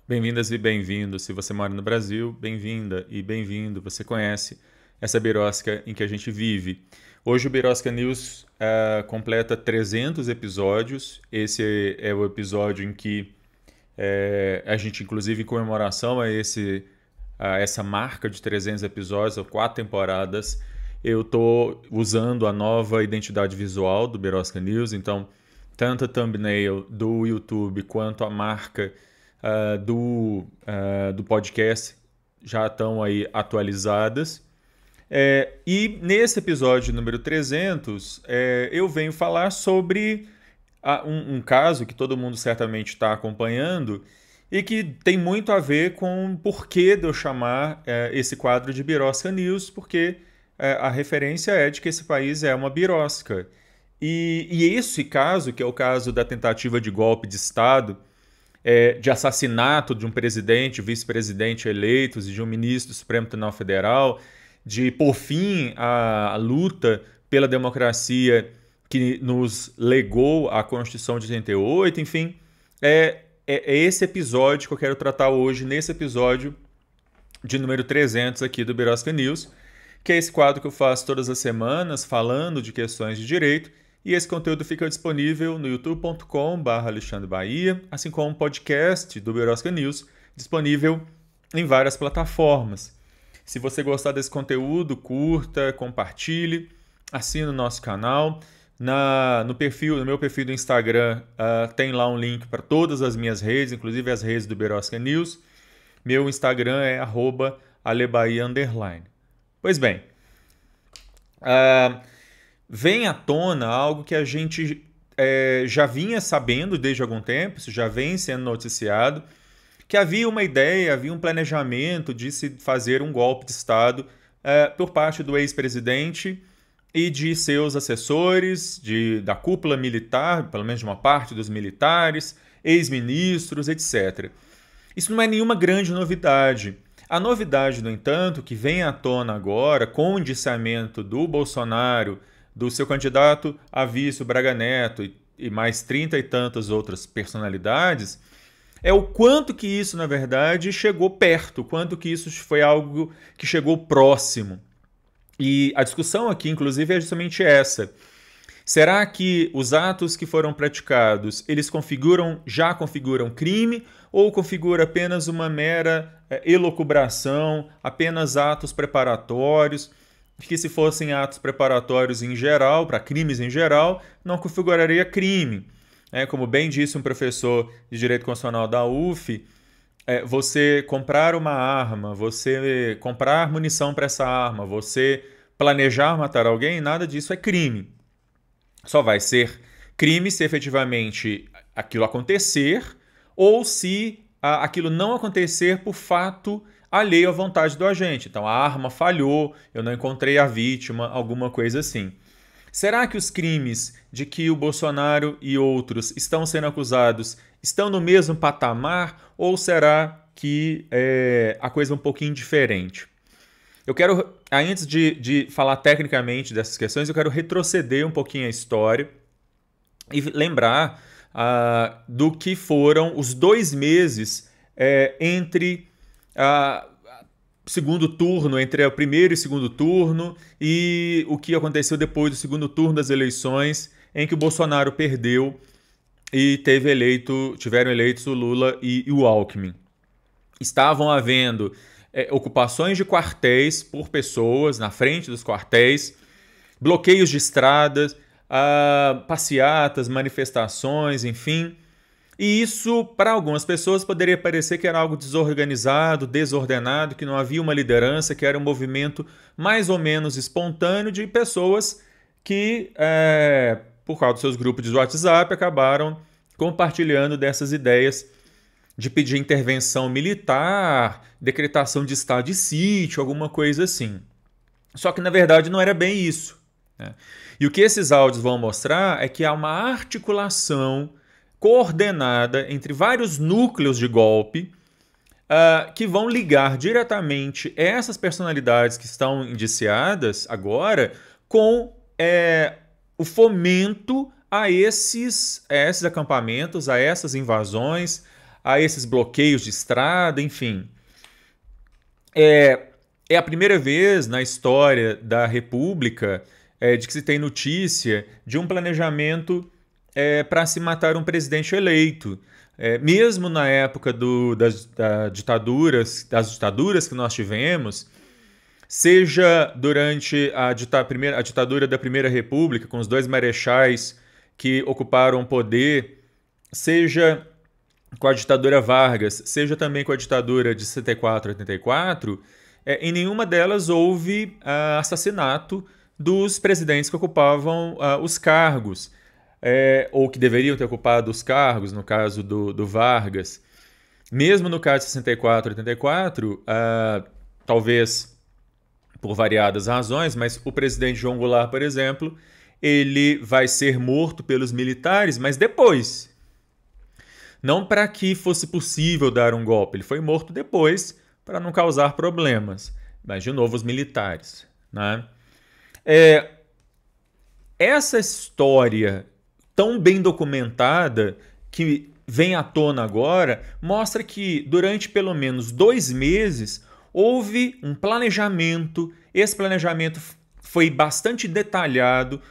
Bem-vindas e bem-vindos. Se você mora no Brasil, bem-vinda e bem-vindo. Você conhece essa birosca em que a gente vive. Hoje o Birosca News completa 300 episódios. Esse é o episódio em que a gente, inclusive, em comemoração a essa marca de 300 episódios, ou 4 temporadas, eu estou usando a nova identidade visual do Birosca News. Então, tanto a thumbnail do YouTube quanto a marca do podcast já estão aí atualizadas. E nesse episódio número 300, eu venho falar sobre um caso que todo mundo certamente está acompanhando e que tem muito a ver com o porquê de eu chamar esse quadro de Birosca News, porque a referência é de que esse país é uma birosca. E esse caso, que é o caso da tentativa de golpe de Estado, de assassinato de um presidente, vice-presidente eleitos e de um ministro do Supremo Tribunal Federal, de pôr fim à luta pela democracia que nos legou a Constituição de 88, enfim, é esse episódio que eu quero tratar hoje, nesse episódio de número 300 aqui do Birosca News, que é esse quadro que eu faço todas as semanas, falando de questões de direito, e esse conteúdo fica disponível no youtube.com/Alexandre Bahia, assim como um podcast do Birosca News, disponível em várias plataformas. Se você gostar desse conteúdo, curta, compartilhe, assine o nosso canal. No meu perfil do Instagram, tem lá um link para todas as minhas redes, inclusive as redes do Birosca News. Meu Instagram é @alebaia_. Pois bem, vem à tona algo que a gente já vinha sabendo desde algum tempo, isso já vem sendo noticiado, que havia uma ideia, havia um planejamento de se fazer um golpe de Estado por parte do ex-presidente e de seus assessores, da cúpula militar, pelo menos de uma parte dos militares, ex-ministros, etc. Isso não é nenhuma grande novidade. A novidade, no entanto, que vem à tona agora, com o indiciamento do Bolsonaro, do seu candidato a vice, o Braga Neto, e mais 30 e tantas outras personalidades, é o quanto que isso, na verdade, chegou perto, o quanto que isso foi algo que chegou próximo. E a discussão aqui, inclusive, é justamente essa. Será que os atos que foram praticados, eles já configuram crime ou configura apenas uma mera elucubração, apenas atos preparatórios, que se fossem atos preparatórios em geral, para crimes em geral, não configuraria crime. Como bem disse um professor de Direito Constitucional da UF, você comprar uma arma, você comprar munição para essa arma, você planejar matar alguém, nada disso é crime. Só vai ser crime se efetivamente aquilo acontecer ou se aquilo não acontecer por fato alheio à vontade do agente. Então, a arma falhou, eu não encontrei a vítima, alguma coisa assim. Será que os crimes de que o Bolsonaro e outros estão sendo acusados estão no mesmo patamar ou será que a coisa é um pouquinho diferente? Eu quero, antes de falar tecnicamente dessas questões, eu quero retroceder um pouquinho a história e lembrar do que foram os 2 meses entre segundo turno, entre o primeiro e segundo turno, e o que aconteceu depois do segundo turno das eleições, em que o Bolsonaro perdeu e tiveram eleitos o Lula e o Alckmin. Estavam havendo ocupações de quartéis por pessoas na frente dos quartéis, bloqueios de estradas, passeatas, manifestações, enfim. E isso, para algumas pessoas, poderia parecer que era algo desorganizado, desordenado, que não havia uma liderança, que era um movimento mais ou menos espontâneo de pessoas que, por causa dos seus grupos de WhatsApp, acabaram compartilhando dessas ideias de pedir intervenção militar, decretação de estado de sítio, alguma coisa assim. Só que, na verdade, não era bem isso, né? E o que esses áudios vão mostrar é que há uma articulação coordenada entre vários núcleos de golpe que vão ligar diretamente essas personalidades que estão indiciadas agora com o fomento a esses acampamentos, a essas invasões, a esses bloqueios de estrada, enfim. É a primeira vez na história da República de que se tem notícia de um planejamento para se matar um presidente eleito. Mesmo na época das ditaduras que nós tivemos, seja durante a ditadura da Primeira República, com os dois marechais que ocuparam o poder, seja com a ditadura Vargas, seja também com a ditadura de 64 a 84, em nenhuma delas houve assassinato dos presidentes que ocupavam os cargos, ou que deveriam ter ocupado os cargos, no caso do Vargas. Mesmo no caso de 64 a 84, talvez por variadas razões, mas o presidente João Goulart, por exemplo, ele vai ser morto pelos militares, mas depois. Não para que fosse possível dar um golpe, ele foi morto depois para não causar problemas. Mas, de novo, os militares. Né? Essa história tão bem documentada que vem à tona agora mostra que durante pelo menos 2 meses houve um planejamento. Esse planejamento foi bastante detalhado,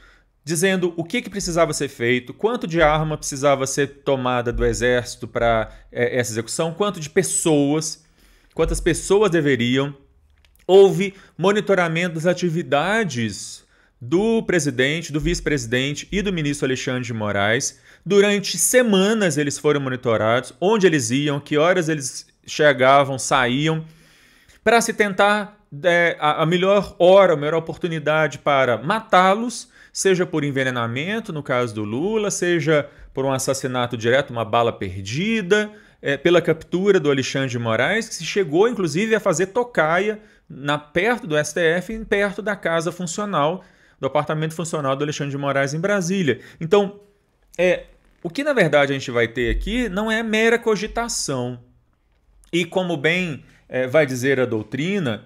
dizendo o que precisava ser feito, quanto de arma precisava ser tomada do exército para essa execução, quantas pessoas deveriam. Houve monitoramento das atividades do presidente, do vice-presidente e do ministro Alexandre de Moraes. Durante semanas eles foram monitorados, onde eles iam, que horas eles chegavam, saíam, para se tentar a melhor hora, a melhor oportunidade para matá-los, seja por envenenamento, no caso do Lula, seja por um assassinato direto, uma bala perdida, pela captura do Alexandre de Moraes, que se chegou, inclusive, a fazer tocaia perto do STF, perto da casa funcional, do apartamento funcional do Alexandre de Moraes em Brasília. Então, o que, na verdade, a gente vai ter aqui não é mera cogitação. E, como bem vai dizer a doutrina,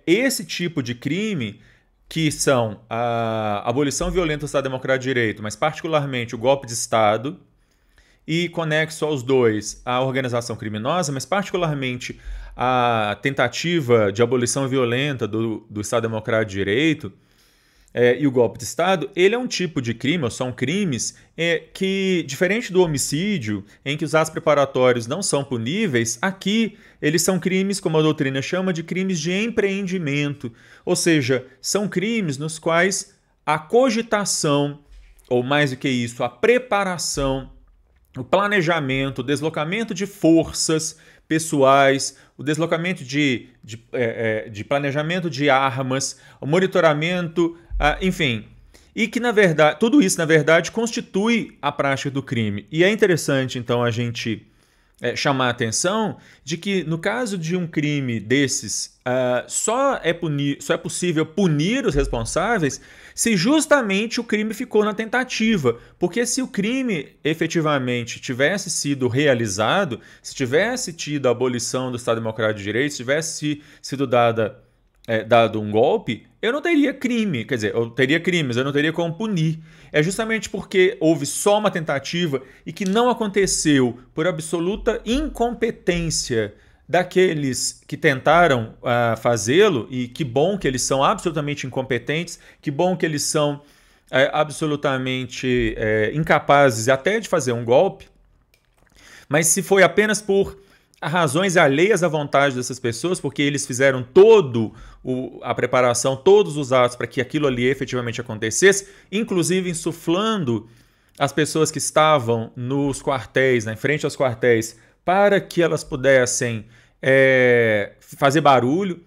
esse tipo de crime, que são a abolição violenta do Estado Democrático de Direito, mas particularmente o golpe de Estado, e conexo aos dois a organização criminosa, mas particularmente a tentativa de abolição violenta do Estado Democrático de Direito e o golpe de Estado, ele é um tipo de crime, ou são crimes, que, diferente do homicídio, em que os atos preparatórios não são puníveis, aqui eles são crimes, como a doutrina chama, de crimes de empreendimento. Ou seja, são crimes nos quais a cogitação, ou mais do que isso, a preparação, o planejamento, o deslocamento de forças pessoais, o deslocamento de planejamento de armas, o monitoramento, enfim, e que, na verdade, tudo isso, na verdade, constitui a prática do crime. E é interessante, então, a gente chamar a atenção de que, no caso de um crime desses, só é possível punir os responsáveis se justamente o crime ficou na tentativa. Porque se o crime efetivamente tivesse sido realizado, se tivesse tido a abolição do Estado Democrático de Direito, se tivesse sido dado um golpe, eu não teria crime. Quer dizer, eu teria crimes, eu não teria como punir. É justamente porque houve só uma tentativa e que não aconteceu por absoluta incompetência daqueles que tentaram fazê-lo, e que bom que eles são absolutamente incompetentes, que bom que eles são absolutamente incapazes até de fazer um golpe, mas se foi apenas por razões alheias à vontade dessas pessoas, porque eles fizeram a preparação, todos os atos para que aquilo ali efetivamente acontecesse, inclusive insuflando as pessoas que estavam nos quartéis, em frente aos quartéis, para que elas pudessem fazer barulho.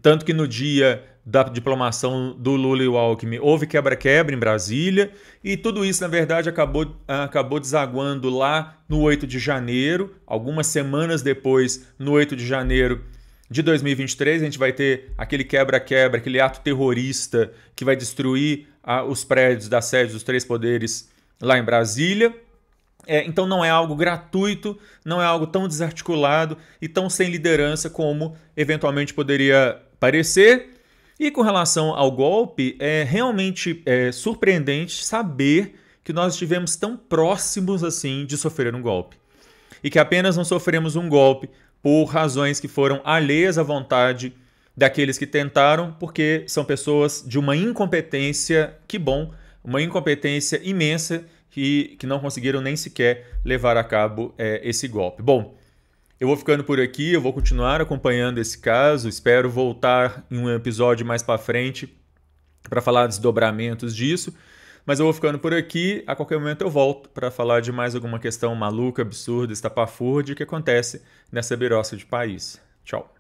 Tanto que no dia da diplomação do Lula e o Alckmin houve quebra-quebra em Brasília, e tudo isso, na verdade, acabou desaguando lá no 8 de janeiro. Algumas semanas depois, no 8 de janeiro de 2023, a gente vai ter aquele quebra-quebra, aquele ato terrorista que vai destruir os prédios das sedes dos 3 poderes lá em Brasília. Então não é algo gratuito, não é algo tão desarticulado e tão sem liderança como eventualmente poderia parecer. E com relação ao golpe, é realmente surpreendente saber que nós estivemos tão próximos assim de sofrer um golpe. e que apenas não sofremos um golpe por razões que foram alheias à vontade daqueles que tentaram, porque são pessoas de uma incompetência, que bom, uma incompetência imensa que não conseguiram nem sequer levar a cabo esse golpe. Bom, eu vou ficando por aqui, eu vou continuar acompanhando esse caso, espero voltar em um episódio mais para frente para falar desdobramentos disso, mas eu vou ficando por aqui, a qualquer momento eu volto para falar de mais alguma questão maluca, absurda, estapafúrdia que acontece nessa birosca de país. Tchau.